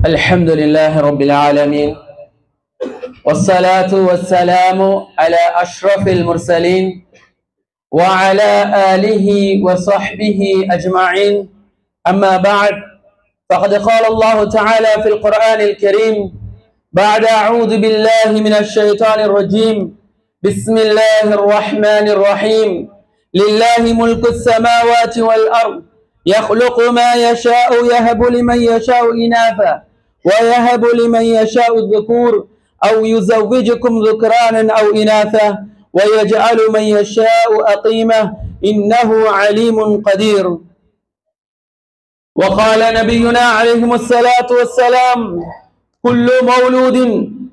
الحمد لله رب العالمين والصلاة والسلام على أشرف المرسلين وعلى آله وصحبه أجمعين. أما بعد، فقد قال الله تعالى في القرآن الكريم بعد أعوذ بالله من الشيطان الرجيم بسم الله الرحمن الرحيم لله ملك السماوات والأرض يخلق ما يشاء يهب لمن يشاء إناثا ويهب لمن يشاء الذكور أو يزوجكم ذكرانا أو إناثا ويجعل من يشاء أقيمة إنه عليم قدير. وقال نبينا عليه الصلاة والسلام كل مولود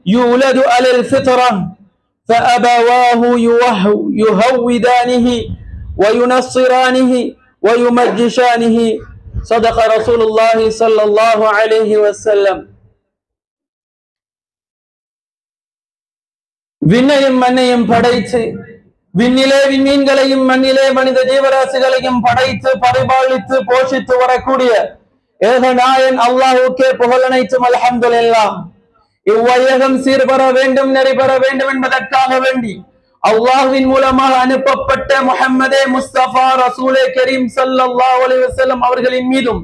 يولد على الفطرة فأبواه يهودانه وينصرانه ويمجشانه. صدق رسول الله صلى الله عليه وسلم. விண்ணையும் மண்ணையும் படைத்து விண்ணிலே விண்மீன்களையும் மண்ணிலே மனித ஜீவராசிகளையும் படைத்து பரிபாலித்து போஷித்து வரக்கூடிய ஏகநாயன் அல்லாஹ்வுக்கே புகழனைத்தும் அல்ஹம்துலில்லாஹ். இவ்வையகம் சீர்பெற வேண்டும், நெறி பெற வேண்டும் என்பதற்காக வேண்டி அல்லாஹ்வின் மூலமாக அனுப்பப்பட்ட முஹம்மதே முஸ்தபா ரசூலே கரீம் ஸல்லல்லாஹு அலைஹி வஸல்லம் அவர்களின் மீதும்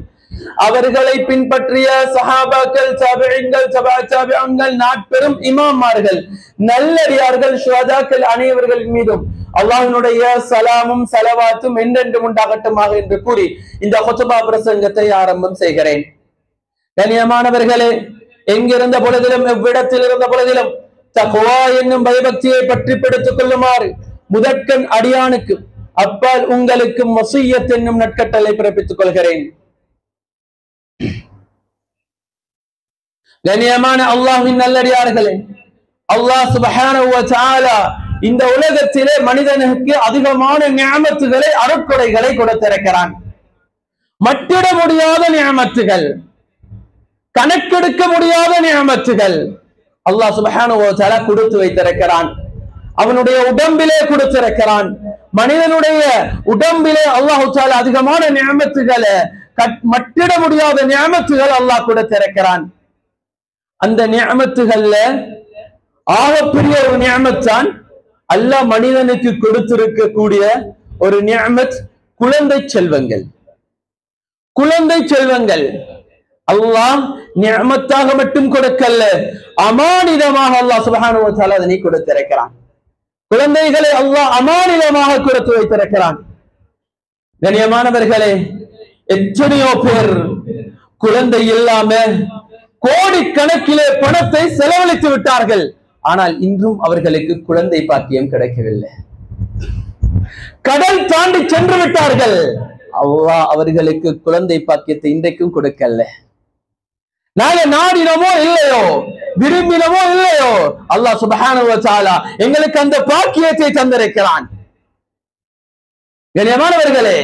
அவர்களை பின்பற்றிய சஹாபாக்கள், தாபிஈன்கள், தபா தாபிஈன்கள், நாட்பெரும் இமாமார்கள், நல்லடியார்கள், ஷுஹதாக்கள் அனைவர்களின் மீதும் அல்லாஹ்வினுடைய சலாமும் ஸலவாத்தும் என்றென்றும் உண்டாகட்டுமாக என்று கூறி இந்த குத்பா பிரசங்கத்தை ஆரம்பம் செய்கிறேன். கண்ணியமானவர்களே, எங்கிருந்த பொழுதிலும் எவ்விடத்தில் இருந்த பொழுதிலும் தக்வா என்னும் பயபக்தியை பற்றி பிடித்துக் கொள்ளுமாறு முதற்கண் அடியானுக்கு அப்பால் உங்களுக்கும் வசிய்யத் என்னும் நற்கட்டளை பிறப்பித்துக் கொள்கிறேன். கண்ணியமான அல்லாஹ்வின் நல்லடியார்களே, அல்லாஹ் சுப்ஹானஹு வ தஆலா இந்த உலகத்திலே மனிதனுக்கு அதிகமான நிஅமத்துகளை, அருட்கொடைகளை கொடுத்திருக்கிறான். மட்டிட முடியாத நிஅமத்துகள், கணக்கெடுக்க முடியாத நிஅமத்துகள் அல்லாஹ் சுப்ஹானஹு வ தஆலா கொடுத்து வைத்திருக்கிறான். அவனுடைய உடம்பிலே கொடுத்திருக்கிறான். மனிதனுடைய உடம்பிலே அல்லாஹ் தஆலா அதிகமான நிஅமத்துகளை, மட்டிட முடியாத நிஅமத்துகள் அல்லாஹ் கொடுத்திருக்கிறான். அந்த நிஅமத்துகள்ல ஆகப்பெரிய ஒரு நிஅமத் தான் அல்லாஹ் மனிதனுக்கு கொடுத்திருக்கக்கூடிய ஒரு நிஅமத் குழந்தை செல்வங்கள். குழந்தை செல்வங்கள் அல்லாஹ் நிஅமத்தாக மட்டும் கொடுக்கல்ல, அமானிதமாக அல்லாஹ் சுப்ஹானஹு வ தஆலா அதனை கொடுத்திருக்கிறான். குழந்தைகளை அல்லாஹ் அமானிதமாக கொடுத்து வைத்திருக்கிறான். கண்ணியமானவர்களே, எத்தனையோ பேர் குழந்தை இல்லாம கோடிக்கணக்கிலே பணத்தை செலவழித்து விட்டார்கள். ஆனால் இன்றும் அவர்களுக்கு குழந்தை பாக்கியம் கிடைக்கவில்லை. கடல் தாண்டி சென்று விட்டார்கள். அல்லாஹ் அவர்களுக்கு குழந்தை பாக்கியத்தை இன்றைக்கும் கொடுக்கல. நாங்கள் நாடினமோ இல்லையோ, விரும்பினமோ இல்லையோ, அல்லாஹ் சுப்ஹானஹு வ தஆலா எங்களுக்கு அந்த பாக்கியத்தை தந்திருக்கிறான். கண்ணியமானவர்களே,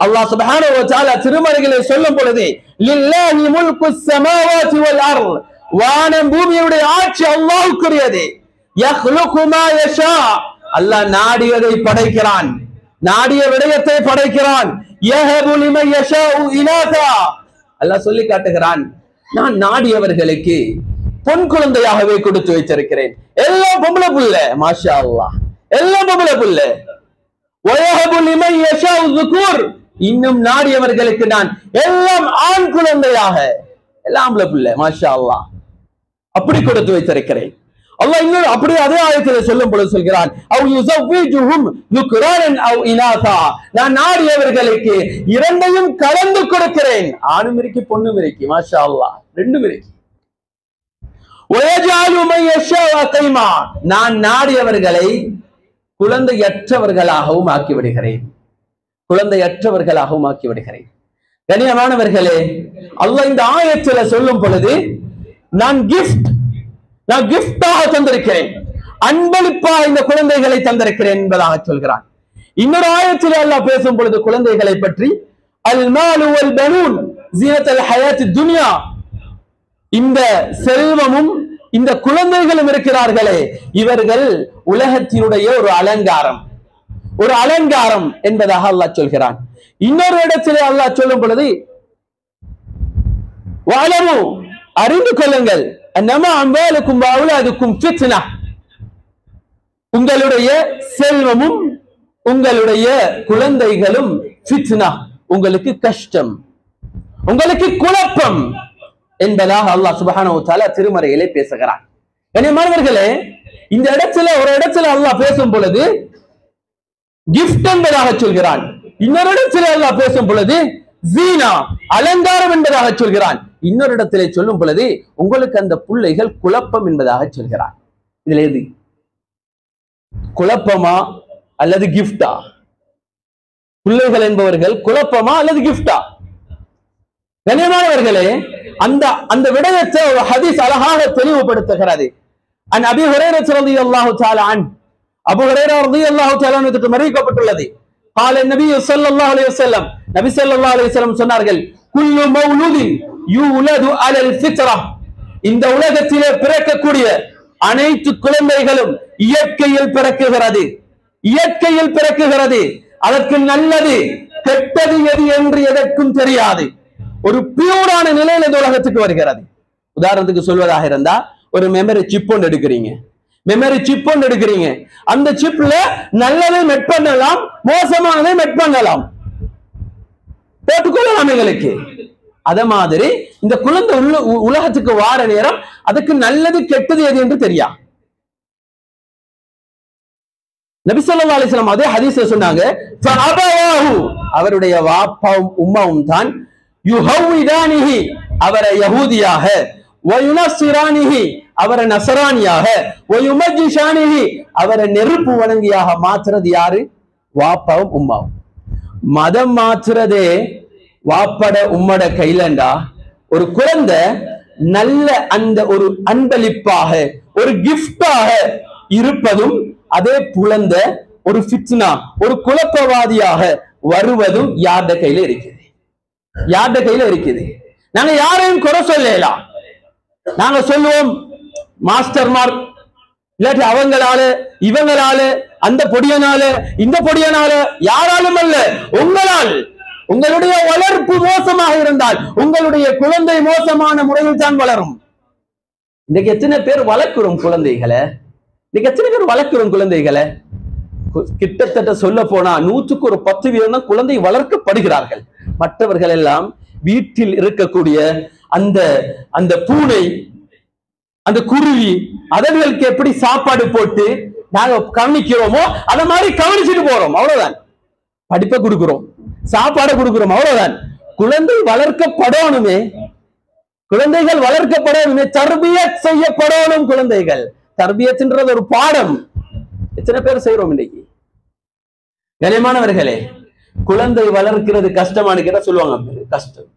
அல்லாஹ் சுப்ஹானஹு வ தஆலா திருமறையிலே சொல்லும் பொழுது லில்லாஹி முல்குஸ் ஸமாவாதி வல் அர்த், வானம் பூமியுடைய ஆட்சி அல்லாஹ்வுக்குரியது. யக்லுகு மா யஷா, அல்லாஹ் நாடியதை படைக்கிறான், நாடிய விடயத்தை படைக்கிறான். யஹபு லிமன் யஷாஉ இனாதா, அல்லாஹ் சொல்லி காட்டுகிறான், நான் நாடியவர்களுக்கு பொன் குழந்தையாகவே கொடுத்து வைத்திருக்கிறேன். எல்லாம் பொம்பளை புள்ள, மாஷா அல்லாஹ், எல்லாம் பொம்பளை புள்ள. வயஹபு லிமன் யஷாஉ ذுகூர், இன்னும் நாடியவர்களுக்கு நான் எல்லாம் ஆண் குழந்தையாக, எல்லாம் ஆம்பளை புள்ள, மாஷா அல்லாஹ், அப்படி கொடுத்து வைத்திருக்கிறேன். அல்லாஹ் இன்னொரு அப்படியே அதே ஆயத்திலே சொல்லும் பொழுது சொல்கிறான், அவ் யுஸவ்விஜுஹும் ذுக்ரானன் அவ் இனாதா, நான் நாடியவர்களுக்கு இரண்டையும் கலந்து கொடுக்கிறேன். ஆணும் இருக்கு, பொண்ணும் இருக்கு, மாஷா அல்லாஹ், ரெண்டும் இருக்கு. வயஜஅலு மன் யஷாஉ அகீமா, நான் நாடியவர்களை குழந்தையற்றவர்களாகவும் ஆக்கி விடுகிறேன், குழந்தையற்றவர்களாகவும் ஆக்கி விடுகிறேன். கண்ணியமானவர்களே, அல்லாஹ் இந்த ஆயத்திலே சொல்லும் பொழுது நான் கிஃப்டாக தந்திருக்கிறேன், அன்பளிப்பாக இந்த குழந்தைகளை தந்திருக்கிறேன் என்பதாக சொல்கிறான். இன்னொரு ஆயத்திலே அல்லாஹ் பேசும் பொழுது குழந்தைகளை பற்றி அல் மாலு வல் பனூன் ஜீனத்துல் ஹயாத் துன்யா, இந்த செல்வமும் இந்த குழந்தைகளும் இருக்கிறார்களே, இவர்கள் உலகத்தினுடைய ஒரு அலங்காரம், ஒரு அலங்காரம் என்பதாக அல்லாஹ் சொல்கிறான். இன்னொரு இடத்திலே அல்லாஹ் சொல்லும் பொழுது வஅலமு அறிந்து கொள்ளுங்கள், அன்னமா அம்வாலுக்கும் வஅவுலாதுக்கும் ஃபித்னா, உங்களுடைய செல்வமும் உங்களுடைய குழந்தைகளும் ஃபித்னா, உங்களுக்கு கஷ்டம், உங்களுக்கு குழப்பம் என்பதாக அல்லாஹ் சுப்ஹானஹு வ தஆலா திருமறையிலே பேசுகிறார். கண்ணியமானவர்களே, இந்த இடத்துல ஒரு இடத்துல அல்லாஹ் பேசும் பொழுது கிஃப்ட் என்பதாக சொல்கிறான், இன்னொரு இடத்துல அல்லாஹ் பேசும் பொழுது ஜீனா அலங்காரம் என்பதாக சொல்கிறான், இன்னொரு இடத்திலே சொல்லும் பொழுது உங்களுக்கு அந்த பிள்ளைகள் குழப்பம் என்பதாக சொல்கிறான். இதுல எது குழப்பமா அல்லது கிஃப்டா? பிள்ளைகள் என்பவர்கள் குழப்பமா அல்லது கிஃப்டா? கண்ணியமானவர்களே, அந்த அந்த விடயத்தை ஒரு ஹதீஸ் அழகாக தெளிவுபடுத்துகிறது. அன் அபீ ஹுரைரா ரலியல்லாஹு தஆலா அன், அபூ ஹுரைரா ரலியல்லாஹு தஆலா அன்ஹு அறிவிக்கப்பட்டுள்ளது, قال النبي صلى الله عليه وسلم, நபி ஸல்லல்லாஹு அலைஹி வஸல்லம் சொன்னார்கள், குல்லு மௌலூதின் யூலது அலல் ஃபித்ரா, இந்த உலகத்திலே பிறக்கக்கூடிய அனைத்து குழந்தைகளும் இயற்கையில் பிறக்குகிறது, இயற்கையில் பிறக்குகிறது. அதற்கு நல்லது கெட்டது எது என்று எதற்கும் தெரியாது. ஒரு பியூரான நிலையில் இந்த உலகத்துக்கு வருகிறது. உதாரணத்துக்கு சொல்வதாக இருந்தா, ஒரு மெமரி சிப் ஒன்று எடுக்கிறீங்க, மெமரி சிப் ஒன்று எடுக்கிறீங்க, அந்த சிப்ல நல்லதை மெட் பண்ணலாம், மோசமானதை மெட் பண்ணலாம், போட்டுக்கொள்ளலாம் எங்களுக்கு. அத மாதிரி இந்த குழந்தை உலகத்துக்கு வார நேரம் அதுக்கு நல்லது கெட்டது எது என்று தெரியா. நபி ஸல்லல்லாஹு அலைஹி வஸல்லம் அதே ஹதீஸ்ல சொன்னாங்க, ஃபஅபவாஹு, அவருடைய வாப்பாவும் உம்மாவும் தான், யுஹவ்விதானிஹி, அவரை யஹூதியாக, வயுனஸ்ஸிரானிஹி, அவரை நஸரானியாக, வயுமஜ்ஜிஷானிஹி, அவரை நெருப்பு வணங்கியாக மாற்றுறது யாரு? வாப்பாவும் உம்மாவும். மதம் மாற்றுறதே வாப்பட உம்மட கையிலண்டா, ஒரு குழந்தை நல்ல அந்த ஒரு அன்பளிப்பாக ஒரு கிஃப்டாக இருப்பதும், அதே குழந்தை ஒரு ஃபித்னா ஒரு குழப்பவாதியாக வருவதும் யார்ட கையில இருக்குது? யார்ட கையில இருக்குது? நாங்க யாரையும் குறை சொல்லலாம். நாங்க சொல்லுவோம் மாஸ்டர்மார், இல்லாட்டி அவங்களால இவங்களால, அந்த பொடியனால இந்த பொடியனால, யாராலும் அல்ல, உங்களால். உங்களுடைய வளர்ப்பு மோசமாக இருந்தால் உங்களுடைய குழந்தை மோசமான முறையில் தான் வளரும். இன்னைக்கு எத்தனை பேர் வளர்க்கிறோம் குழந்தைகளை? இன்னைக்கு எத்தனை பேர் வளர்க்கிறோம் குழந்தைகளை? கிட்டத்தட்ட சொல்ல போனா 100க்கு ஒரு 10 தான் குழந்தை வளர்க்கப்படுகிறார்கள். மற்றவர்கள் எல்லாம் வீட்டில் இருக்கக்கூடிய அந்த அந்த பூனை, அந்த குருவி, அதற்கு எப்படி சாப்பாடு போட்டு நாங்க கவனிக்கிறோமோ அத மாதிரி கவனிச்சுட்டு போறோம், அவ்வளவுதான். படிப்பை கொடுக்கிறோம், சாப்பாடு கொடுக்கிறோம், அவ்வளவுதான். குழந்தை வளர்க்கப்படணுமே, குழந்தைகள் வளர்க்கப்படணுமே, தர்பியத் செய்யப்படணும் குழந்தைகள். தர்பியத்ன்றது ஒரு பாடம். எத்தனை பேர் செய்யறோம் இன்னைக்கு? கண்ணியமானவர்களே, குழந்தை வளர்க்கிறது கஷ்டமானு கேட்டா சொல்லுவாங்க, கஷ்டம்,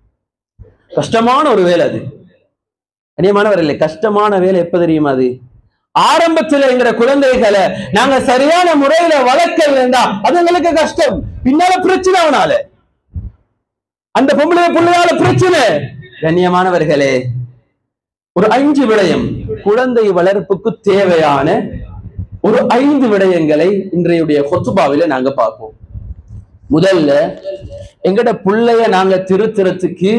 கஷ்டமான ஒரு வேலை அது. கண்ணியமானவர்களே, கஷ்டமான வேலை எப்ப தெரியுமா? அது ஆரம்பத்தில் என்கிற குழந்தைகளை நாங்க சரியான முறையில வளர்க்கலன்னா அது எங்களுக்கு கஷ்டம். பின்னால பிரச்சனை, அவனால அந்த பொம்பளை பிள்ளையால பிரச்சனை. கண்ணியமானவர்களே, ஒரு 5 விடயம் குழந்தை வளர்ப்புக்கு தேவையான ஒரு 5 விடயங்களை இன்றைய ஹுத்பாவில நாங்க பார்ப்போம். முதல்ல, எங்கட பிள்ளைய நாங்க திருத்துறதுக்கு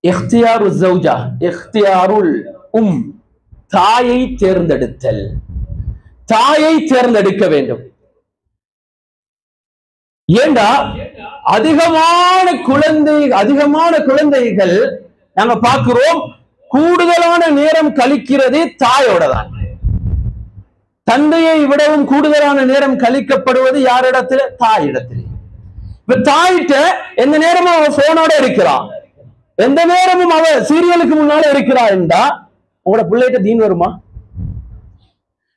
இஹ்தியாரு ஜௌஜா, இஹ்தியாருல் தாயை தேர்ந்தெடுத்தல், தாயை தேர்ந்தெடுக்க வேண்டும். ஏண்டா அதிகமான குழந்தைகள் நாங்க பார்க்கிறோம், கூடுதலான நேரம் கழிக்கிறது தாயோட தான். தந்தையை விடவும் கூடுதலான நேரம் கழிக்கப்படுவது யாரிடத்துல? தாயிடத்திலே. இப்ப தாயிட்ட எந்த நேரமும் அவ போனோட இருக்கிறான், எந்த நேரமும் அவ சீரியலுக்கு முன்னால இருக்கிறா என்றா உங்களோட பிள்ளைகிட்ட தீன் வருமா?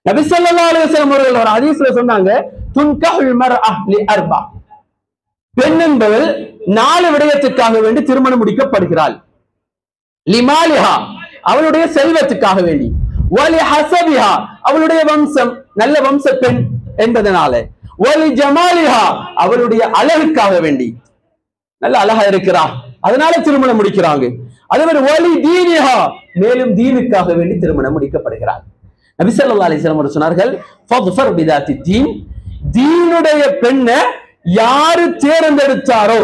நபி ஸல்லல்லாஹு அலைஹி வஸல்லம் அவர்கள் ஒரு ஹதீஸ்ல சொன்னாங்க, துன்கஹுல் மர்அ லிஅர்பா, பெண் என்பவள் 4 விடயத்துக்காக வேண்டி திருமணம் முடிக்கப்படுகிறாள். லிமாலிஹா, அவளுடைய செல்வத்துக்காக வேண்டி, வலி ஹஸபிஹா, அவளுடைய வம்சம் நல்ல வம்ச பெண் என்பதனால, வலி ஜமாலிஹா, அவளுடைய அழகுக்காக வேண்டி, நல்ல அழகா இருக்கிறா அதனால திருமணம் முடிக்கிறாங்க. அதே மாதிரி வலி தீனிஹா, மேலும் தீனுக்காக வேண்டி திருமணம் முடிக்கப்படுகிறார். நபி ஸல்லல்லாஹு அலைஹி வஸல்லம் சொன்னார்கள், ஃபத்ஃபர் பிதாத்தி தீன், தீனுடைய பெண்ணை யாரு தேர்ந்தெடுத்தாரோ,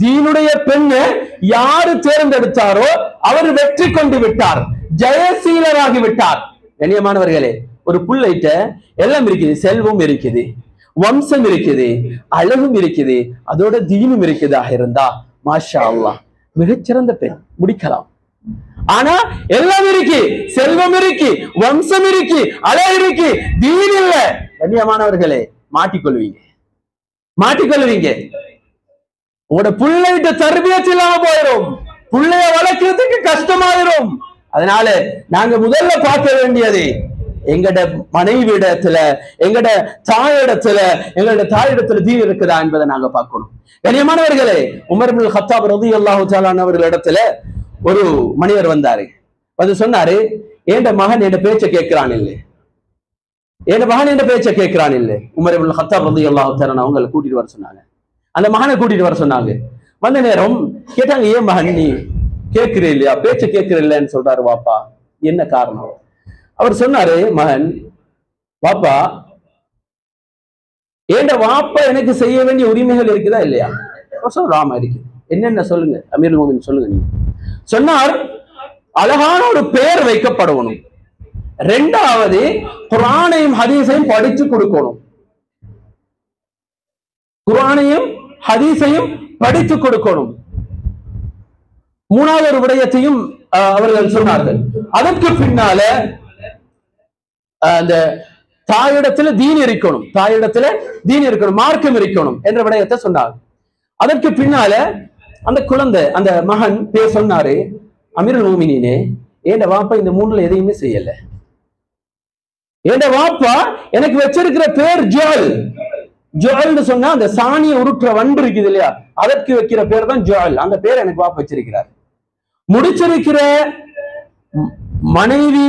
தீனுடைய பெண்ணை யாரு தேர்ந்தெடுத்தாரோ அவர் வெற்றி கொண்டு விட்டார், ஜெயசீலராகி விட்டார். கண்ணியமானவர்களே, ஒரு புள்ளைட்ட எல்லாம் இருக்குது, செல்வம் இருக்குது, வம்சம் இருக்குது, அழகும் இருக்குது, அதோட தீனும் இருக்குதாக இருந்தா மாஷா அல்லாஹ் மிகச்சிறந்த பெண் முடிக்கலாம். ஆனா எல்லாம் இருக்கு, செல்வம் இருக்கு, வம்சம் இருக்கு, அழகு இருக்கு, தீன் இல்ல, கண்ணியமானவர்களே மாட்டிக்கொள்வீங்க. உங்களோட பிள்ளைகிட்ட தர்பியத் இல்லாம போயிடும், பிள்ளைய வளர்க்கறதுக்கு கஷ்டமாயிரும். அதனால நாங்க முதல்ல பார்க்க வேண்டியது எங்கட மனைவி இடத்துல, எங்கட தாயிடத்துல தீன் இருக்குதா என்பதை நாங்க பார்க்கணும். கண்ணியமானவர்களே, உமர் இப்னு கத்தாப் ரலியல்லாஹு தஆலா அவர்கள் இடத்துல ஒரு மனிதர் வந்தாரு, வந்து சொன்னாரு, ஏண்ட மகன் என் பேச்ச கேட்கிறான் இல்லை, உமர் இப்னு கத்தாப் ரலியல்லாஹு தஆலா அவங்களை கூட்டிட்டு வர சொன்னாங்க. அந்த மகனை கூட்டிட்டு வர சொன்னாங்க. வந்த நேரம் கேட்டாங்க, ஏன் மகன் நீ கேட்கிறே இல்லையா, பேச்ச கேட்கிற இல்லைன்னு சொல்றாரு வாப்பா, என்ன காரணம்? அவர் சொன்னாரு, மகன், வாப்பா ஏண்ட வாப்பா எனக்கு செய்ய வேண்டிய உரிமைகள் இருக்குதா இல்லையா? ராமா இருக்கு, என்னென்ன சொல்லுங்க அமீருல் மோமினீன் சொல்லுங்க. நீங்க சொன்னார், அழகான ஒரு பெயர் வைக்கப்படணும், ரெண்டாவது குர்ஆனையும் ஹதீஸையும் படிச்சு கொடுக்கணும், குர்ஆனையும் ஹதீஸையும் படித்து கொடுக்கணும். மூணாவது ஒரு விடயத்தையும் அவர்கள் சொன்னார்கள். அதற்கு பின்னால அந்த தாயிடத்துல தீன் இருக்கணும், மார்க்கம் இருக்கணும் என்ற விடயத்தை சொன்னார். அதற்கு பின்னால அந்த குழந்தை, அந்த மகன் பேர் சொன்னாரு, அமீருல் மோமினீனே, ஏண்ட வாப்பா இந்த மூணுல எதையுமே செய்யல, ஏண்ட வாப்பா எனக்கு வச்சிருக்கிற பேர் ஜுவல். ஜுவல்னு சொன்னா அந்த சாணியை உருட்டுற வண்டு இருக்குது இல்லையா, அதற்கு வைக்கிற பேர் தான் ஜுவல். அந்த பேர் எனக்கு வாப்பா வச்சிருக்கிறார். முடிச்சிருக்கிற மனைவி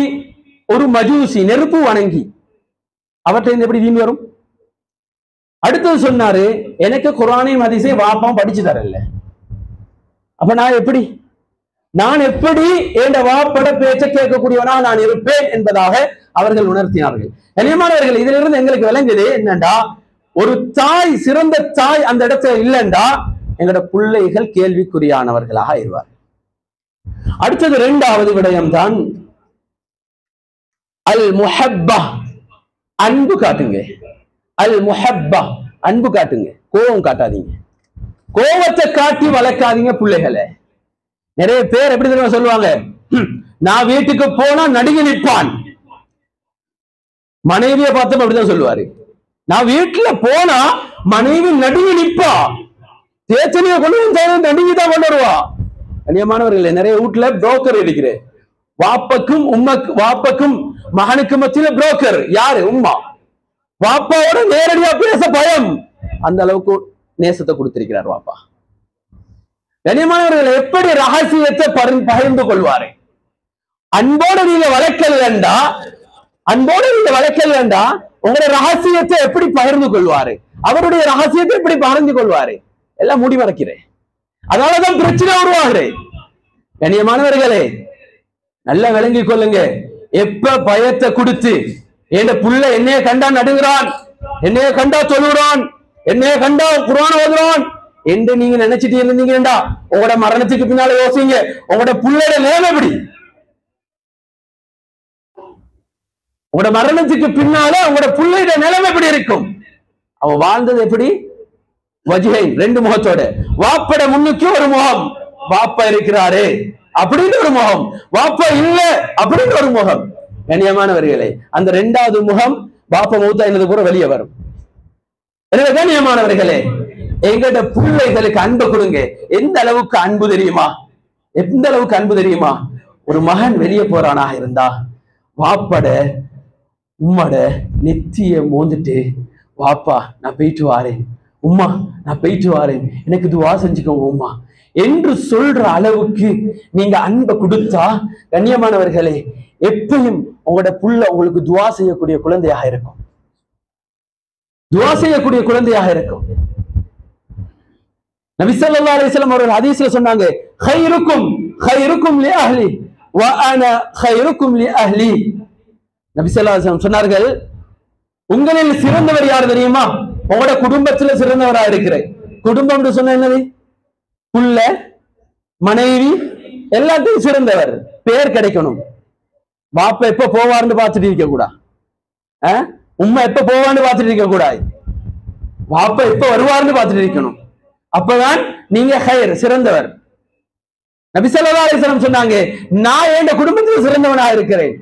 ஒரு மஜூசி, நெருப்பு வணங்கி, அவற்றை எப்படி தீன் வரும்? அடுத்தது சொன்னாரு, எனக்கு குர்ஆனையும் ஹதீஸையும் வாப்பாவும் படிச்சு தரல, அப்ப நான் எப்படி என் வாப்பட பேச்ச கேட்கக்கூடியவனாக நான் இருப்பேன் என்பதாக அவர்கள் உணர்த்தினார்கள். கண்ணியமானவர்கள், இதுல இருந்து எங்களுக்கு விளங்குது என்னண்டா, ஒரு தாய், சிறந்த தாய் அந்த இடத்துல இல்லைண்டா எங்களோட பிள்ளைகள் கேள்விக்குறியானவர்களாக இருவார். அடுத்தது இரண்டாவது விடயம் தான் அல் முஹப்பா, அன்பு காட்டுங்க. அல் முஹப்பா, அன்பு காட்டுங்க, கோபம் காட்டாதீங்க, கோபத்தை காட்டி வளர்க்காதீங்க பிள்ளைகளை. நிறைய பேர் எப்படி தெரியுமா சொல்லுவாங்க, நான் வீட்டுக்கு போனா நடுங்கி நிற்பான். மனைவியை பார்த்தோம் அப்படிதான் சொல்லுவாரு, நான் வீட்டுல போனா மனைவி நடுங்கி நிற்பா, தேச்சனையை கொண்டு வந்து நடுங்கிதான் கொண்டு வருவா. கண்ணியமானவர்களே, நிறைய வீட்டுல புரோக்கர் இருக்கிறேன், வாப்பக்கும் மகனுக்கு மத்தியில புரோக்கர் யாரு? உம்மா. வாப்பாவோட நேரடியா பேச பயம், அந்த அளவுக்கு நேசத்தை கொடுத்திருக்கிறார் வாப்பா. கண்ணியமானவர்கள், எப்படி ரகசியத்தை பகிர்ந்து கொள்வாரு? அன்போடு நீங்க வளர்க்கலண்டா உங்களுடைய ரகசியத்தை எப்படி பகிர்ந்து கொள்வாரு? அவருடைய ரகசியத்தை எப்படி பகிர்ந்து கொள்வாரு? எல்லாம் மூடி மறைக்கிறேன், அதனாலதான் பிரச்சனை உருவாகிறேன். கண்ணியமானவர்களே, நல்லா விளங்கி கொள்ளுங்க. எப்ப பயத்தை கொடுத்து என் புள்ள என்னைய கண்டா நடுங்கிறான், என்னைய கண்டா தொழுகிறான், என்னைய கண்டா குர்ஆன் ஓதுறான் என்று நீங்க நினைச்சிட்டு இருந்தீங்கடா, உங்களோட மரணத்துக்கு பின்னால யோசிங்க, உங்களோட புள்ளையோட நிலைமை எப்படி? உங்களோட மரணத்துக்கு பின்னால உங்களோட புள்ளையோட நிலைமை எப்படி இருக்கும்? அவ வாழ்ந்தது எப்படி? வஜ்ஹை, ரெண்டு முகத்தோட. வாப்பட முன்னுக்கு ஒரு முகம், வாப்பா இருக்கிறாரு அப்படின்னு ஒரு முகம், வாப்பா இல்ல அப்படின்னு ஒரு முகம். கண்ணியமானவர்களே, அந்த இரண்டாவது முகம் பாப்பா மௌத்தா என்னது கூட வெளியே வரும். எனவே கண்ணியமானவர்களே, எங்கட பிள்ளைகளுக்கு அன்பு கொடுங்க. எந்த அளவுக்கு அன்பு தெரியுமா? ஒரு மகன் வெளியே போறானாக இருந்தா வாப்பட உம்மட நெத்திய மோந்துட்டு, வாப்பா நான் போயிட்டு வாரேன், உம்மா நான் போயிட்டு வாரேன், எனக்கு துவா செஞ்சுக்கோங்க உம்மா என்று சொல்ற அளவுக்கு நீங்க அன்பை கொடுத்தா, கண்ணியமானவர்களே, எப்பயும் உங்களோட புள்ள உங்களுக்கு துவா செய்யக்கூடிய குழந்தையாக இருக்கும். நபி ஸல்லல்லாஹு அலைஹி வஸல்லம் அவர்கள் ஹதீஸ்ல சொன்னாங்க, ഖൈറുക്കും லி அஹ்லி வ அனா ഖൈറുக்கும் லி அஹ்லி. நபி ஸல்லல்லாஹு அலைஹி வஸல்லம் சொன்னார்கள், உங்களில் சிறந்தவர் யார் தெரியுமா? உங்களோட குடும்பத்துல சிறந்தவராக இருக்கிறேன். குடும்பம் சொன்ன என்னது? புள்ள, மனைவி எல்லாத்தையும் சிறந்தவர். பேர் கிடைக்கணும். பாப்பா எப்ப போவார்னு பார்த்துட்டு இருக்க கூடாது. உம்மா எப்ப போவான்னு பார்த்துட்டு இருக்க கூடாது. பாப்பா எப்ப வருவார்னு பார்த்துட்டு இருக்கணும். அப்பதான் நீங்க ஹைர், சிறந்தவர். நபி ஸல்லல்லாஹு அலைஹி வஸல்லம் சொன்னாங்க, நான் என் குடும்பத்தில் சிறந்தவனா இருக்கிறேன்.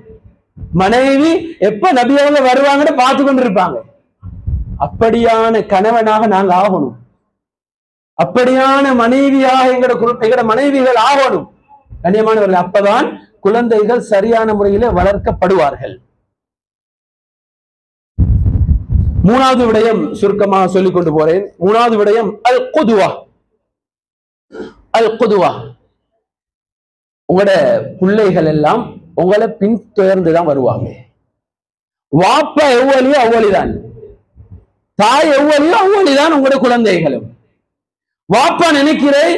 மனைவி எப்ப நபி அவங்க வருவாங்கன்னு பார்த்து கொண்டு இருப்பாங்க. அப்படியான கணவனாக நாங்க ஆகணும். அப்படியான மனைவியாக எங்கட மனைவிகள் ஆகணும். கண்ணியமானவர்கள், அப்பதான் குழந்தைகள் சரியான முறையிலே வளர்க்கப்படுவார்கள். மூணாவது விடயம் சுருக்கமாக சொல்லிக் கொண்டு போறேன். மூணாவது விடயம் அல் குதுவா. அல் குதுவா, உங்களோட பிள்ளைகள் எல்லாம் உங்களை பின்தொடர்ந்துதான் வருவாங்க. வாப்பா எவ்வளியோ அவ்வளிதான், தாய் எவ்வளியோ அவ்வளிதான் உங்களோட குழந்தைகளும். வாப்பா நினைக்கிறேன்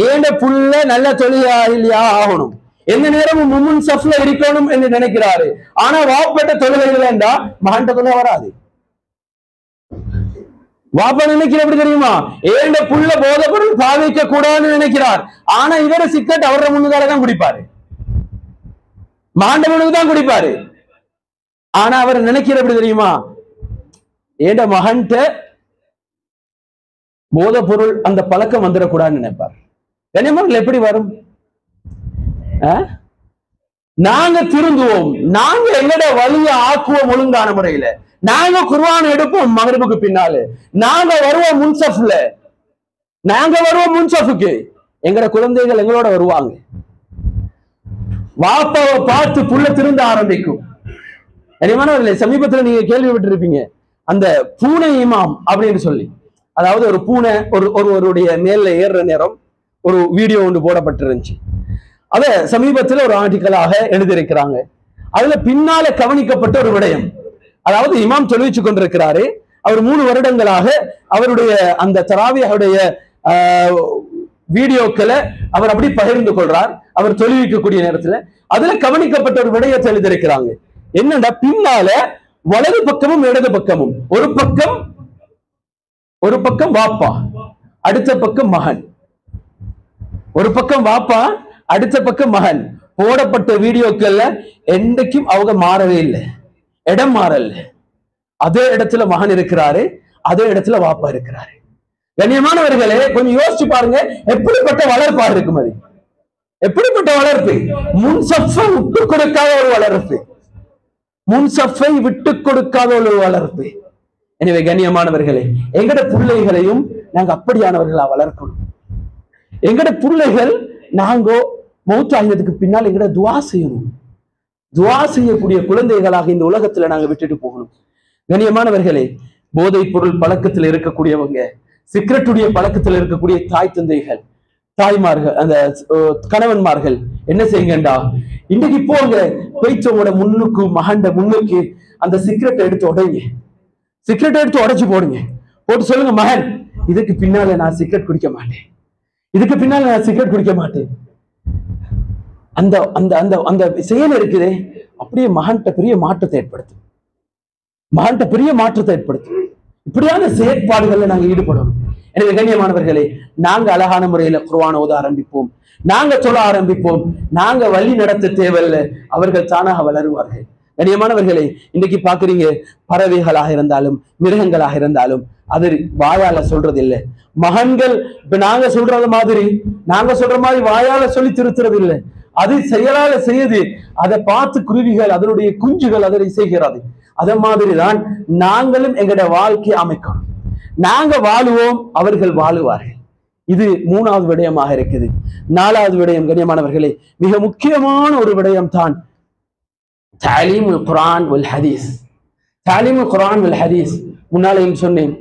ஏண்ட புள்ள நல்ல தொழிலாளியா ஆகணும், எந்த நேரமும் முன் சஃப்ல இருக்கணும் என்று நினைக்கிறாரு. ஆனா வாப்பட்ட தொழுகைகள் என்றா மகன்ட தொலை வராது. வாப்பா நினைக்கிற எப்படி தெரியுமா, ஏண்ட புள்ள போதை பொருள் பாவிக்க கூடாதுன்னு நினைக்கிறார். ஆனா இவர சிக்கட் அவர முன்னுதாலதான் குடிப்பாரு, மகன்ட முன்னுக்கு தான் குடிப்பாரு. ஆனா அவர் நினைக்கிற எப்படி தெரியுமா, ஏண்ட மகன்ட போதை பொருள் அந்த பழக்கம் வந்துடக்கூடாதுன்னு நினைப்பார். கண்ணியமானவர்கள், எப்படி வரும்? நாங்க திருந்துவோம், நாங்க எங்கட வழியை ஆக்குவோம் ஒழுங்கான முறையில. நாங்க குர்ஆன் எடுப்போம் மகரிபுக்கு பின்னால, நாங்க வருவோம் முன்சஃப்ல, நாங்க வருவோம் முன்சஃபுக்கு. எங்கட குழந்தைகள் எங்களோட வருவாங்க. வாப்பாவை பார்த்து புள்ள திருந்த ஆரம்பிக்கும். கண்ணியமானவர்களே, சமீபத்தில் நீங்க கேள்விப்பட்டிருப்பீங்க அந்த பூனை இமாம் அப்படின்னு சொல்லி. அதாவது ஒரு பூனை ஒருவருடைய மேல ஏறுற நேரம் ஒரு வீடியோ ஒன்று போடப்பட்டிருந்துச்சு. அத சமீபத்தில் ஒரு ஆர்டிக்கலாக எழுதியிருக்கிறாங்க. அதுல பின்னால கவனிக்கப்பட்ட ஒரு விடயம், அதாவது இமாம் தொழுவிச்சு கொண்டிருக்கிறாரு. அவர் 3 வருடங்களாக அவருடைய அந்த தராவியுடைய வீடியோக்களை அவர் அப்படி பகிர்ந்து கொள்றார். அவர் தொழுவிக்கக்கூடிய நேரத்துல அதுல கவனிக்கப்பட்ட ஒரு விடயத்தை எழுதியிருக்கிறாங்க. என்னடா, பின்னால வலது பக்கமும் இடது பக்கமும், ஒரு பக்கம் வாப்பா, அடுத்த பக்கம் மகன், ஒரு பக்கம் வாப்பா, அடுத்த பக்கம் மகன். போடப்பட்ட வீடியோக்கள்ல என்றைக்கும் அவங்க மாறவே இல்லை, இடம் மாறல. அதே இடத்துல மகன் இருக்கிறாரு, அதே இடத்துல வாப்பா இருக்கிறாரு. கண்ணியமானவர்களே, கொஞ்சம் யோசிச்சு பாருங்க, எப்படிப்பட்ட வளர்ப்பா இருக்கும் அது, எப்படிப்பட்ட வளர்ப்பு. முன்சஃபை விட்டு கொடுக்காத ஒரு வளர்ப்பு, முன்சஃபை விட்டு கொடுக்காத ஒரு வளர்ப்பு. எனவே கண்ணியமானவர்களே, எங்கட பிள்ளைகளையும் நாங்க அப்படியானவர்களா வளர்க்கணும். எங்கட பிள்ளைகள் நாங்க மௌத்தாகினதுக்கு பின்னால் எங்கட துவா செய்யணும். துவா செய்யக்கூடிய குழந்தைகளாக இந்த உலகத்துல நாங்க விட்டுட்டு போகணும். கண்ணியமானவர்களே, போதைப் பொருள் பழக்கத்தில் இருக்கக்கூடியவங்க, சிகரெட்டுடைய பழக்கத்தில் இருக்கக்கூடிய தாய் தந்தைகள், தாய்மார்கள், அந்த கணவன்மார்கள் என்ன செய்யுங்கண்டா, இன்னைக்கு போங்க, போயிச்சவங்களோட முன்னுக்கு, மகண்ட முன்னுக்கு அந்த சிகரெட்டை எடுத்து உடைங்க, சிகரெட்டை எடுத்து உடைச்சு போடுங்க. போட்டு சொல்லுங்க, மகன், இதுக்கு பின்னால நான் சிகரெட் குடிக்க மாட்டேன், இதுக்கு பின்னால நான் சிகரெட் குடிக்க மாட்டேன். அந்த அந்த அந்த அந்த செயல் இருக்குதே, அப்படியே மகன்கிட்ட பெரிய மாற்றத்தை ஏற்படுத்தும், மகன்கிட்ட பெரிய மாற்றத்தை ஏற்படுத்தும். இப்படியான செயற்பாடுகள்ல நாங்க ஈடுபடணும். எனவே கண்ணியமானவர்களே, நாங்க அழகான முறையில குர்ஆன் ஓத ஆரம்பிப்போம், நாங்க சொல்ல ஆரம்பிப்போம், நாங்க வழி நடத்த தேவையில்லை, அவர்கள் தானாக வளருவார்கள். கண்ணியமானவர்களே, இன்னைக்கு பாக்குறீங்க, பறவைகளாக இருந்தாலும் மிருகங்களாக இருந்தாலும் அது வாயால சொல்றது இல்லை. மகன்கள் இப்ப நாங்க சொல்றது மாதிரி, நாங்க சொல்ற மாதிரி வாயால சொல்லி திருத்துறது இல்லை, அது செயலால செய்யுது. அதை பார்த்து குருவிகள், அதனுடைய குஞ்சுகள் அதனை செய்கிறது. அத மாதிரிதான் நாங்களும் எங்கட வாழ்க்கையை அமைக்கணும். நாங்க வாழுவோம், அவர்கள் வாழுவார்கள். இது 3வது விடயமாக இருக்குது. 4வது விடயம் கண்ணியமானவர்களே, மிக முக்கியமான ஒரு விடயம் தான் தஅலீமுல் குர்ஆன் வல் ஹதீஸ். தஅலீமுல் குர்ஆன் வல் ஹதீஸ், முன்னாலேயும் சொன்னேன்,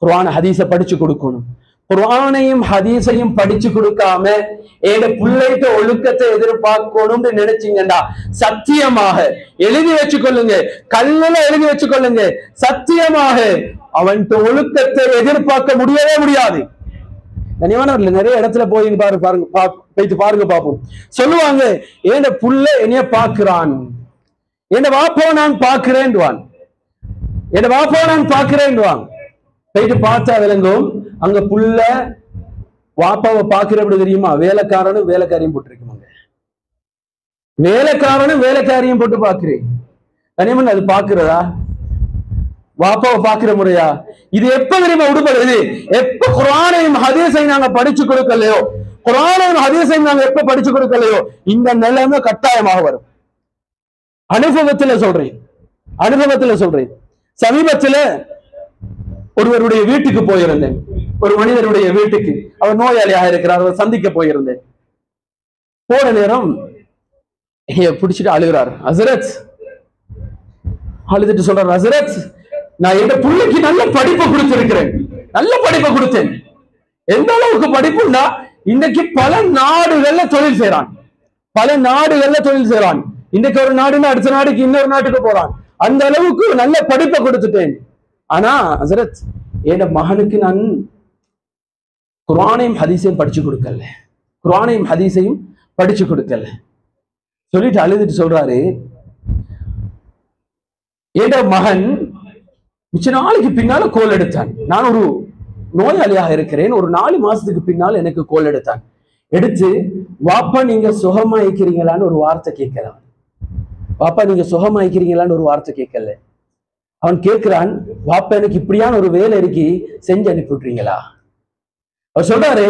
குர்ஆன் ஹதீஸை படிச்சு கொடுக்கணும். குர்ஆனையும் ஹதீஸையும் படிச்சு கொடுக்காம ஏட பிள்ளைகிட்ட ஒழுக்கத்தை எதிர்பார்க்கணும்னு நினைச்சீங்கடா, சத்தியமாக எழுதி வச்சுக்கொள்ளுங்க, கல்லுல எழுதி வச்சுக்கொள்ளுங்க, சத்தியமாக அவன்கிட்ட ஒழுக்கத்தை எதிர்பார்க்க முடியவே முடியாது. கனிவானவர்கள் நிறைய இடத்துல போய் பாருங்க, பாருங்க பார்ப்போம். சொல்லுவாங்க, ஏண்ட புள்ள என்னைய பாக்குறான், என் வாப்பாவை நான் பார்க்கிறேன்வான், என் வாப்பாவை நான் பார்க்கிறேன்வான். போயிட்டு பார்த்தா விளங்கும், அங்க புள்ள வாப்பாவை பாக்குற எப்படி தெரியுமா? வேலைக்காரனும் வேலைக்காரியும் போட்டிருக்குமாங்க. வேலைக்காரனும் வேலைக்காரியும் போட்டு பாக்குறேன். கனிமன் அது பாக்குறதா? வாப்பாவை பாக்குற முறையா? இது எப்ப தெரியுமா விடுபடுது? எப்ப குர்ஆனையும் ஹதீஸையும் நாங்க படிச்சு கொடுக்கலையோ, குர்ஆனையும் ஹதீஸையும் நாங்க எப்ப படிச்சு கொடுக்கலையோ, இந்த நிலைமை கட்டாயமாக வரும். அனுபவத்துல சொல்றேன். சமீபத்துல ஒருவருடைய வீட்டுக்கு போயிருந்தேன். ஒரு மனிதருடைய வீட்டுக்கு, அவர் நோயாளியாக இருக்கிறார், அவர் சந்திக்க போயிருந்தேன். போன நேரம் பிடிச்சிட்டு அழுகிறார். ஹசரத் அழுதுட்டு சொல்றார், ஹசரத் நான் என் பிள்ளைக்கு நல்ல படிப்பை கொடுத்திருக்கிறேன், நல்ல படிப்பை கொடுத்தேன். எந்த அளவுக்கு படிப்புன்னா, இன்னைக்கு பல நாடுகள்ல தொழில் செய்யறான், இன்னைக்கு ஒரு நாடுன்னா அடுத்த நாடுக்கு இன்னொரு நாட்டுக்கு போறான். அந்த அளவுக்கு நல்ல படிப்பை கொடுத்துட்டேன். ஆனா ஹசரத் என் மகனுக்கு நான் குர்ஆனையும் ஹதீஸையும் படிச்சு கொடுக்கல, சொல்லிட்டு அழுதுட்டு சொல்றாரு, என் மகன் மிச்ச நாளைக்கு பின்னால கோல் எடுத்தான். நான் ஒரு நோயாளியாக இருக்கிறேன். ஒரு 4 மாசத்துக்கு பின்னால் எனக்கு கோல் எடுத்து வாப்பா நீங்க சுகமா இருக்கிறீங்களான்னு ஒரு வார்த்தை கேட்கலாம். அவன் கேட்கிறான், வாப்பா எனக்கு இப்படியான ஒரு வேலை இருக்கு, செஞ்சு அனுப்பிவிட்றீங்களா? அவர் சொல்றாரு,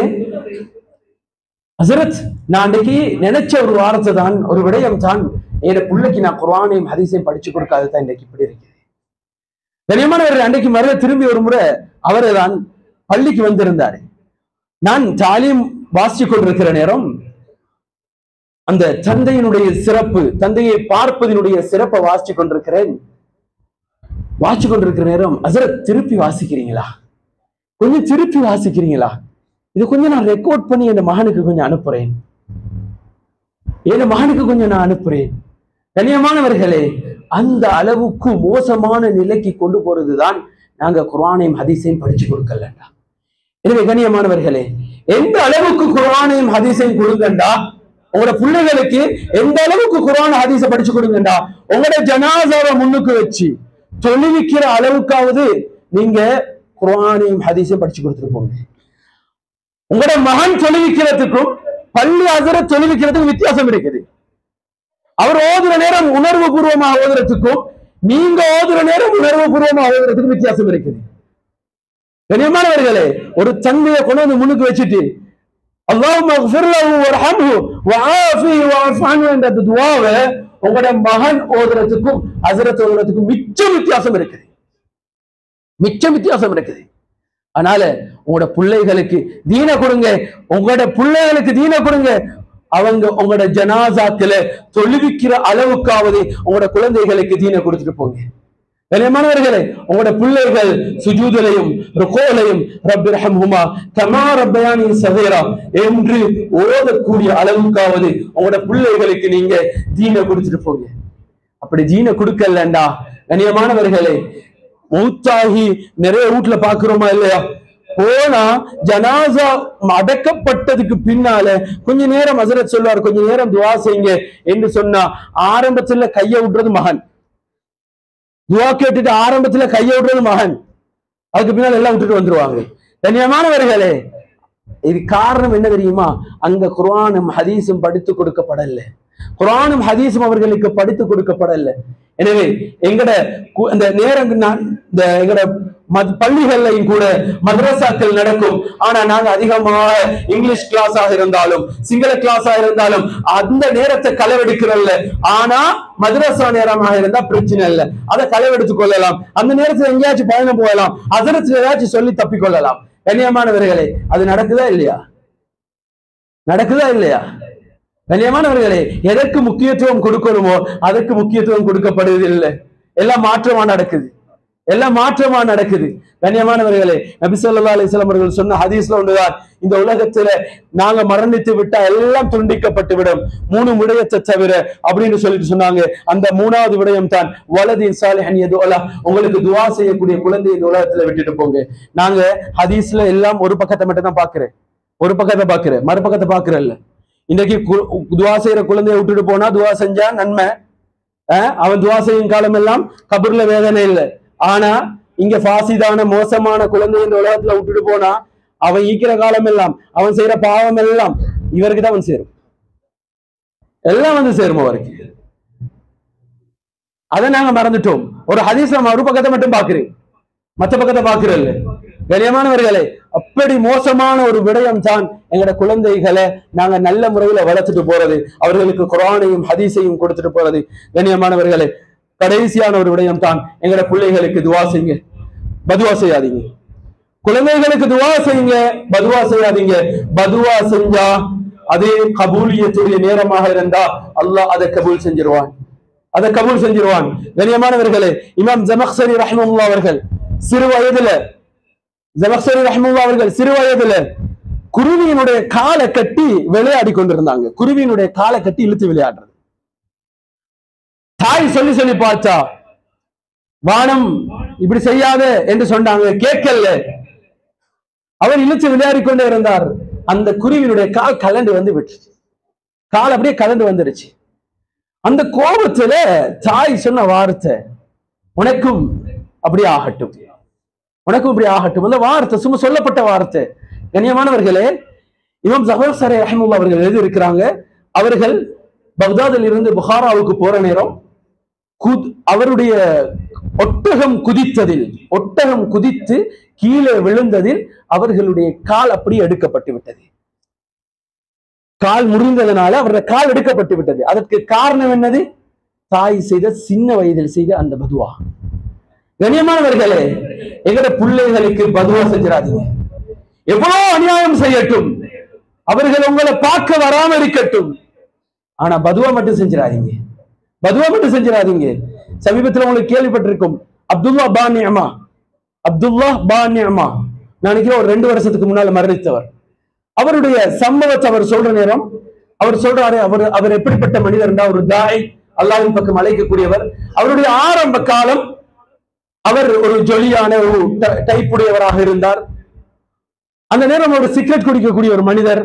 ஹசரத் நான் அன்றைக்கு நினைச்ச ஒரு வார்த்தை தான், ஒரு விடயம் தான், என் பிள்ளைக்கு நான் குர்ஆனையும் ஹதீஸையும் படிச்சு கொடுக்காததான் இன்னைக்கு இப்படி இருக்கு. கனியமானவர்கள், அன்றைக்கு மறுபடியும் திரும்பி ஒரு முறை அவரை தான் பள்ளிக்கு வந்திருந்தாரு. நான் தாலீம் வாசிச்சு கொண்டிருக்கிற நேரம் அந்த தந்தையினுடைய சிறப்பு, தந்தையை பார்ப்பதனுடைய சிறப்பை வாசிச்சு கொண்டிருக்கிற நேரம், ஹசரத் திருப்பி வாசிக்கிறீங்களா, கொஞ்சம் திருப்பி வாசிக்கிறீங்களா, இது கொஞ்சம் நான் ரெக்கார்ட் பண்ணி என் மகனுக்கு கொஞ்சம் அனுப்புறேன். கண்ணியமானவர்களே, அந்த அளவுக்கு மோசமான நிலைக்கு கொண்டு போறதுதான் நாங்க குர்ஆனையும் ஹதீஸையும் படிச்சு கொடுக்கலண்டா. எனவே கண்ணியமானவர்களே, எந்த அளவுக்கு குர்ஆனையும் ஹதீஸையும் கொடுங்கண்டா, உங்களோட பிள்ளைகளுக்கு எந்த அளவுக்கு குர்ஆன் ஹதீஸை படிச்சு கொடுங்கண்டா, உங்களோட ஜனாசாவை முன்னுக்கு வச்சு தொழுவிக்கிற அளவுக்காவது நீங்க குர்ஆனையும் ஹதீஸையும் படிச்சு கொடுத்துட்டு போங்க. உங்களோட மகன் தொழுவிக்கிறதுக்கும் பள்ளி ஹசரத் தொழுவிக்கிறதுக்கும் வித்தியாசம் இருக்குது. அவர் ஓதுற நேரம் உணர்வு பூர்வமாக ஓதுறதுக்கும் நீங்க ஓதுற நேரம் உணர்வு பூர்வமாக ஓதுறதுக்கும் வித்தியாசம் இருக்குது. கண்ணியமானவர்களே, ஒரு தந்தையை கொண்டு வந்து முன்னுக்கு வச்சுட்டு அல்லாஹும்ம இக்ஃபிர் லஹு வர்ஹம்ஹு வஆஃபிஹி வஅஃப் அன்ஹு என்ற துஆவை உங்களோட மகன் ஓதுறதுக்கும் ஹசரத் ஓதுறதுக்கும் மிச்சம் வித்தியாசம் இருக்குது. அதனால உங்களோட பிள்ளைகளுக்கு தீன கொடுங்க, அவங்க உங்களோட ஜனாசாக்கள தொழுவிக்கிற அளவுக்காவது உங்களோட குழந்தைகளுக்கு தீன கொடுத்துட்டு போங்க. கண்ணியமானவர்களே, உங்களோட பிள்ளைகள் சுஜூதிலையும் ருகூலையும் ரப்பிர்ஹம்ஹுமா கமா ரப்பயானி ஸகீரா என்று ஓதக்கூடிய அளவுக்காவது உங்களோட பிள்ளைகளுக்கு நீங்க தீன கொடுத்துட்டு போங்க. அப்படி தீன கொடுக்கலண்டா, கண்ணியமானவர்களே, மௌத்தாகி நிறைய வீட்டுல பாக்குறோமா இல்லையா, போனா ஜனாசா அடக்கப்பட்டதுக்கு பின்னால கொஞ்ச நேரம் ஹசரத் சொல்வார், கொஞ்ச நேரம் துவா செய்யுங்க என்று சொன்னா ஆரம்பத்துல கைய விடுறது மகன், துவா கேட்டுட்டு ஆரம்பத்துல கைய விடுறது மகன், அதுக்கு பின்னால எல்லாம் விட்டுட்டு வந்துருவாங்க. கண்ணியமானவர்களே, இது காரணம் என்ன தெரியுமா? அங்க குர்ஆனும் ஹதீஸும் படித்து கொடுக்கப்படல, குர்ஆனும் ஹதீஸும் அவர்களுக்கு படித்து கொடுக்கப்படல. எனவே எங்கட இந்த நேரம் எங்கட பள்ளிகள்லையும் கூட மதரசாக்கள் நடக்கும். ஆனா நாங்க அதிகமாக இங்கிலீஷ் கிளாஸாக இருந்தாலும் சிங்கள கிளாஸாக இருந்தாலும் அந்த நேரத்தை களவெடுக்கிறல்ல. ஆனா மதரசா நேரமாக இருந்தா பிரச்சனை இல்லை, அதை களவெடுத்துக் கொள்ளலாம். அந்த நேரத்துல எங்கேயாச்சும் பயணம் போகலாம், அதரத்துல ஏதாச்சும் சொல்லி தப்பிக்கொள்ளலாம். கண்ணியமானவர்களே, அது நடக்குதா இல்லையா? கண்ணியமானவர்களே, எதற்கு முக்கியத்துவம் கொடுக்கணுமோ அதற்கு முக்கியத்துவம் கொடுக்கப்படுவதில்லை. எல்லாம் மாற்றமா நடக்குது. கண்ணியமானவர்களே, நபி ஸல்லல்லாஹு அலைஹி வஸல்லம் அவர்கள் சொன்ன ஹதீஸ்ல ஒன்றுதான், இந்த உலகத்துல நாங்க மரணித்து விட்டா எல்லாம் துண்டிக்கப்பட்டு விடும் 3 விடயத்தை தவிர அப்படின்னு சொல்லிட்டு சொன்னாங்க. அந்த 3வது விடயம் தான் வலதின் சாலிஹன் யதுஅலா, உங்களுக்கு துஆ செய்யக்கூடிய குழந்தை இந்த உலகத்துல விட்டுட்டு போங்க. நாங்க ஹதீஸ்ல எல்லாம் ஒரு பக்கத்தை மட்டும் தான் பாக்குறேன், மறுபக்கத்தை பாக்குறேன். இன்றைக்கு துவா செய்யற குழந்தைய விட்டுட்டு போனா துவா செஞ்சா நன்மை, அவன் துவா செய்யும் காலம் எல்லாம் கபர்ல வேதனை இல்லை. ஆனா இங்க பாசிதான மோசமான குழந்தை இந்த உலகத்துல விட்டுட்டு போனா அவன் ஈக்கிற காலம் எல்லாம், அவன் செய்யற பாவம் எல்லாம் இவருக்கு தான் வந்து சேரும். எல்லாம் வந்து சேரும் அவருக்கு. அதை நாங்க மறந்துட்டோம். ஒரு ஹதீஸ் நம்ம ஒரு பக்கத்தை மட்டும் பாக்குறேன், மற்ற பக்கத்தை பாக்குறல்ல. கண்ணியமானவர்களே, அப்படி மோசமான ஒரு விடயம் தான் எங்களோட குழந்தைகளை நாங்க நல்ல முறையில வளர்த்துட்டு போறது, அவர்களுக்கு குர்ஆனையும் ஹதீஸையும் கொடுத்துட்டு போறது. கண்ணியமானவர்களே, கடைசியான ஒரு விடயம் தான் எங்களோட பிள்ளைகளுக்கு துவா செய்யுங்க, பதுவா செய்யாதீங்க. குழந்தைகளுக்கு துவா செய்யுங்க, பதுவா செய்யாதீங்க. பதுவா செஞ்சா அதே கபூலியத்துடைய நேரமாக இருந்தா அல்லாஹ் அதை கபூல் செஞ்சிருவான், அதை கபூல் செஞ்சிருவான். கண்ணியமானவர்களே, இமாம் ஜமக்ஷரி ரஹ்மத்துல்லாஹி அவர்கள் சிறு வயதுல குருவியினுடைய காலை கட்டி விளையாடி கொண்டிருந்தாங்க. குருவியினுடைய காலை கட்டி இழுத்து விளையாடுறது. தாய் சொல்லி சொல்லி பார்த்தா, வானம் இப்படி செய்யாத என்று சொன்னாங்க, கேட்கல. அவர் இழுத்து விளையாடி கொண்டே இருந்தார். அந்த குருவியினுடைய கால் கலண்டு வந்து விட்டுச்சு, கால் அப்படியே கலண்டு வந்துருச்சு. அந்த கோபத்துல தாய் சொன்ன வார்த்தை, உனக்கும் அப்படியே ஆகட்டும், உனக்கும் இப்படி ஆகட்டும். அந்த வார்த்தை சும்மா சொல்லப்பட்ட வார்த்தை. கண்ணியமானவர்களே, இமாம் ஜமக்ஷரி ரஹ்மத்துல்லாஹி அவர்கள் எழுதி இருக்கிறாங்க, அவர்கள் பக்தாதில் இருந்து புகாராவுக்கு போற நேரம் அவருடைய ஒட்டகம் குதித்து கீழே விழுந்ததில் அவர்களுடைய கால் அப்படியே எடுக்கப்பட்டு விட்டது. கால் முறிந்ததனால அவருடைய கால் எடுக்கப்பட்டு விட்டது. அதற்கு காரணம் என்னது? தாய் செய்த, சின்ன வயதில் செய்த அந்த பதுவா. கண்ணியமானவர்களே, எங்கட பிள்ளைகளுக்கு பதுவா செஞ்சிடாதீங்க. எவ்வளவு அநியாயம் செய்யட்டும், அவர்கள் உங்களை பார்க்க வராம இருக்கட்டும், ஆனா பதுவா மட்டும் செஞ்சிடாதீங்க, பதுவா மட்டும் செஞ்சிடாதீங்க. சமீபத்தில் உங்களுக்கு கேள்விப்பட்டிருக்கும், அப்துல்லா பா நிஅமா, நினைக்கிற ஒரு 2 வருஷத்துக்கு முன்னால மரணித்தவர். அவருடைய சம்பவத்தை அவர் சொல்ற நேரம் அவர் சொல்றாரு, அவர் எப்படிப்பட்ட மனிதர் என்றால் ஒரு தாய், அல்லாஹ்வின் பக்கம் அழைக்கக்கூடியவர். அவருடைய ஆரம்ப காலம் அவர் ஒரு ஜொலியான ஒரு டைப் உடையவராக இருந்தார். அந்த நேரம் ஒரு சிகரெட் குடிக்கக்கூடிய ஒரு மனிதர்,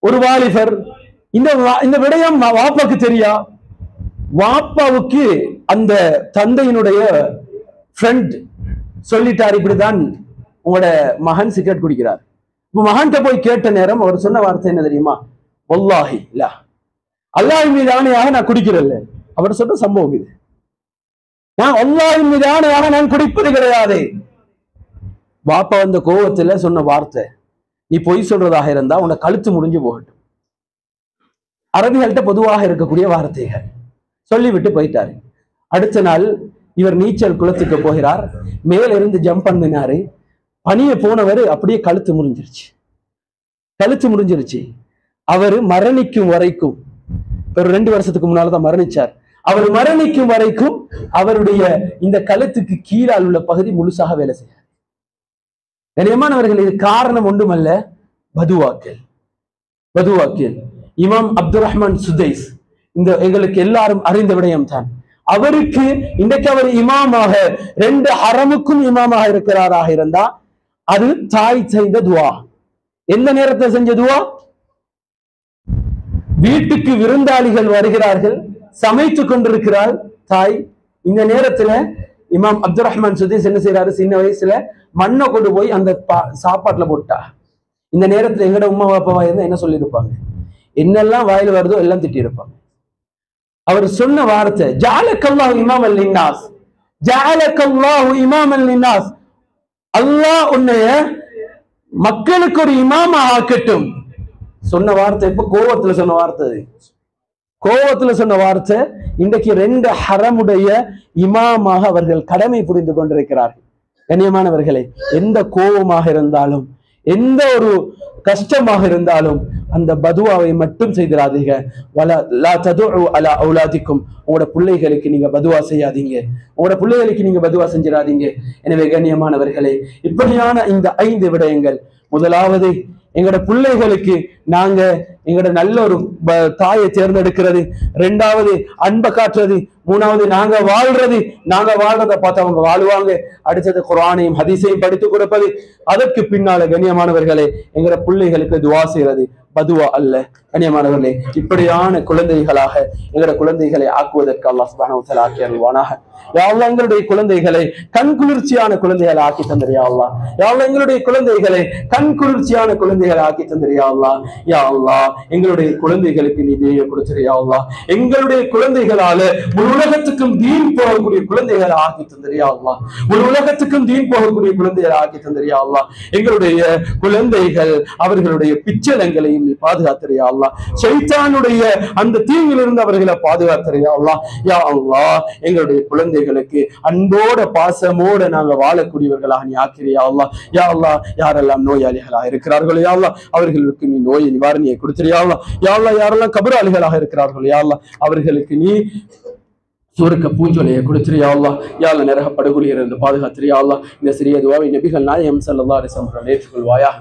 ஒரு வாலிபர். இந்த விடயம் வாப்பாக்கு தெரியா. வாப்பாவுக்கு அந்த தந்தையினுடைய ஃப்ரெண்ட் சொல்லிட்டார், இப்படிதான் உங்களோட மகன் சிகரெட் குடிக்கிறார். மகன்கிட்ட போய் கேட்ட நேரம் அவர் சொன்ன வார்த்தை என்ன தெரியுமா? வல்லாஹி இல்ல, அல்லாஹ்வின் மீது ஆணையாக நான் குடிக்கிறல்ல. அவர் சொன்ன சம்பவம் இது. நான் அல்லாஹ்வின் மீது ஆணையாக நான் குடிப்பது கிடையாது. வாப்பா வந்த கோபத்துல சொன்ன வார்த்தை, நீ பொய் சொல்றதாக இருந்தா உன்னை கழுத்து முடிஞ்சு போகட்டும். அரபிகள்கிட்ட பொதுவாக இருக்கக்கூடிய வார்த்தைகள் சொல்லிவிட்டு போயிட்டாரு. அடுத்த நாள் இவர் நீச்சல் குளத்துக்கு போகிறார். மேல இருந்து ஜம்ப் பண்ணினாரு. பணிய போனவர் அப்படியே கழுத்து முடிஞ்சிருச்சு. அவரு மரணிக்கும் வரைக்கும், ஒரு 2 வருஷத்துக்கு முன்னால்தான் மரணிச்சார். அவர் மரணிக்கும் வரைக்கும் அவருடைய இந்த கழுத்துக்கு கீழால் உள்ள பகுதி முழுசாக வேலை செய்யாது. கண்ணியமானவர்கள், இது காரணம் ஒன்றுமல்ல, பதுவாக்கள். இமாம் அப்துல் ரஹ்மான் சுதைஸ், இந்த எங்களுக்கு எல்லாரும் அறிந்த விடயம் தான். அவருக்கு இன்றைக்கு அவர் இமாமாக 2 ஹரமுக்கும் இமாமாக இருக்கிறாராக இருந்தா அது தாய் செய்த துவா. எந்த நேரத்தை செஞ்ச துவா? வீட்டுக்கு விருந்தாளிகள் வருகிறார்கள், சமைத்து கொண்டிருக்கிறாள் தாய். இந்த நேரத்துல இமாம் அப்துல் ரஹ்மான் சுதைஸ் என்ன செய்யறாரு? சின்ன வயசுல மண்ணை கொண்டு போய் அந்த சாப்பாட்டுல போட்டா. இந்த நேரத்துல எங்கட உம்மா பாப்பாவா இருந்தா என்ன சொல்லியிருப்பாங்க? என்னெல்லாம் வாயில வருதோ எல்லாம் திட்டி இருப்பாங்க. அவர் சொன்ன வார்த்தை, ஜஅலக்கல்லாஹு இமாமன் லின்னாஸ், ஜஅலக்கல்லாஹு இமாமன் லின்னாஸ், அல்லாஹ் உன்னைய மக்களுக்கு ஒரு இமாமா ஆக்கட்டும். சொன்ன வார்த்தை எப்ப? கோவத்துல சொன்ன வார்த்தை. இன்றைக்கு 2 ஹரமுடைய இமாமாக அவர்கள் கடமை புரிந்து கொண்டிருக்கிறார்கள். கண்ணியமானவர்களே, எந்த கோபமாக இருந்தாலும், எந்த ஒரு கஷ்டமாக இருந்தாலும் அந்த பதுவாவை மட்டும் செய்திடாதீங்க. உங்களோட பிள்ளைகளுக்கு நீங்க பதுவா செய்யாதீங்க, உங்களோட பிள்ளைகளுக்கு நீங்க பதுவா செஞ்சிடாதீங்க. எனவே கண்ணியமானவர்களே, இப்படியான இந்த 5 விடயங்கள், முதலாவது எங்களோட பிள்ளைகளுக்கு நாங்க எங்களோட நல்ல ஒரு தாயை தேர்ந்தெடுக்கிறது, 2வது அன்பை காட்டுறது, 3வது நாங்க வாழ்றதை பார்த்து அவங்க வாழ்வாங்க, அடுத்தது குர்ஆனையும் ஹதீஸையும் படித்து கொடுப்பது, அதற்கு பின்னால கண்ணியமானவர்களே எங்களோட பிள்ளைகளுக்கு துஆ செய்யறது, பதுவா அல்ல. கண்ணியமானவர்களே, இப்படியான குழந்தைகளாக எங்களுடைய குழந்தைகளை ஆக்குவதற்கு அல்லாஹ் சுப்ஹானஹு வ தஆலா ஆக்கி அருள்வானாக. யா அல்லாஹ் எங்களுடைய குழந்தைகளை கண் குளிர்ச்சியான குழந்தைகளை ஆக்கி தந்திரியா அல்லாஹ். யா அல்லாஹ் எங்களுடைய குழந்தைகளை கண் குளிர்ச்சியான குழந்தைகளை ஆக்கி தந்திரியா அல்லாஹ். யா அல்லாஹ் எங்களுடைய குழந்தைகளுக்கு நீ தீயை கொடுத்திரியா அல்லாஹ். எங்களுடைய குழந்தைகளால முழு உலகத்துக்கும் தீன் போகக்கூடிய குழந்தைகளை ஆக்கி தந்திரியா அல்லாஹ். முழு உலகத்துக்கும் தீன் போகக்கூடிய குழந்தைகளை ஆக்கி தந்திரியா அல்லாஹ். எங்களுடைய குழந்தைகள் அவர்களுடைய பிச்சலங்களையும் நீ பாதுகாத்திரியா அல்லாஹ். ஷைத்தானுடைய அந்த தீங்கிலிருந்து அவர்களை பாதுகாத்திரியா அல்லாஹ். யா அல்லாஹ் எங்களுடைய குழந்தைகளுக்கு அன்போட பாசமோட நாங்க வாழக்கூடியவர்களாக நீ ஆக்கிறியா அல்லாஹ். யா அல்லாஹ் யாரெல்லாம் நோயாளிகளாக இருக்கிறார்களோ யா அல்லாஹ் அவர்களுக்கு நீ நோய் நிவாரணியை கொடுத்திரியா அல்லாஹ். யா அல்லாஹ் யாரெல்லாம் கபராளிகளாக இருக்கிறார்களோ யா அல்லாஹ் அவர்களுக்கு நீ சுருக்க பூஞ்சொலையை கொடுத்திரியா அல்லாஹ். யா அல்லாஹ் நரக படுகொலியிலிருந்து பாதுகாத்திரியா அல்லாஹ். இந்த சிறிய துஆவை நபிகள் நாயகம் ஸல்லல்லாஹு அலைஹி வஸல்லம் ஏற்றுக்கொள்வாயா.